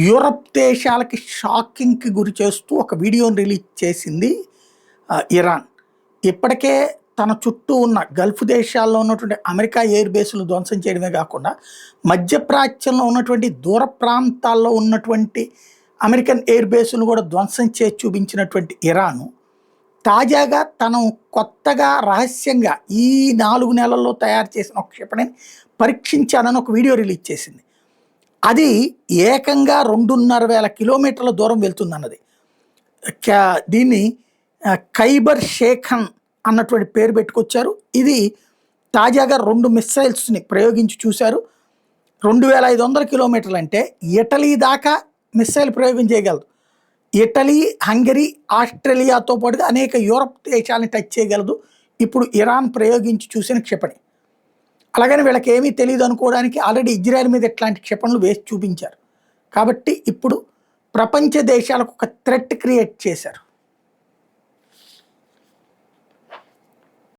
Europe దేశాలకి షాకింగ్‌కి గురి చేస్తూ ఒక వీడియోని రిలీజ్ చేసింది ఇరాన్. ఇప్పటికే తన చుట్టూ ఉన్న గల్ఫ్ దేశాల్లో ఉన్నటువంటి అమెరికా ఎయిర్ బేస్‌లు ధ్వంసం చేయడమే కాకుండా, మధ్యప్రాచ్యంలో ఉన్నటువంటి దూర ప్రాంతాల్లో ఉన్నటువంటి అమెరికన్ ఎయిర్ బేస్‌లను కూడా ధ్వంసం చేసి చూపించినటువంటి ఇరాను, తాజాగా తను కొత్తగా రహస్యంగా ఈ 4 నెలల్లో తయారు చేసిన ఒక క్షిపణిని పరీక్షించానని ఒక వీడియో రిలీజ్ చేసింది. అది ఏకంగా 2,500 కిలోమీటర్ల దూరం వెళ్తుందన్నది. దీన్ని ఖైబర్ షేఖన్ అన్నటువంటి పేరు పెట్టుకొచ్చారు. ఇది తాజాగా 2 మిస్సైల్స్‌ని ప్రయోగించి చూశారు. 2,500 కిలోమీటర్లు అంటే ఇటలీ దాకా మిస్సైల్ ప్రయోగం చేయగలదు. ఇటలీ, హంగరీ, ఆస్ట్రేలియాతో పాటుగా అనేక యూరప్ దేశాలని టచ్ చేయగలదు ఇప్పుడు ఇరాన్ ప్రయోగించి చూసిన క్షిపణి. అలాగని వీళ్ళకి ఏమీ తెలియదు అనుకోవడానికి ఆల్రెడీ ఇజ్రాయెల్ మీద ఇట్లాంటి క్షిపణులు వేసి చూపించారు. కాబట్టి ఇప్పుడు ప్రపంచ దేశాలకు ఒక థ్రెట్ క్రియేట్ చేశారు.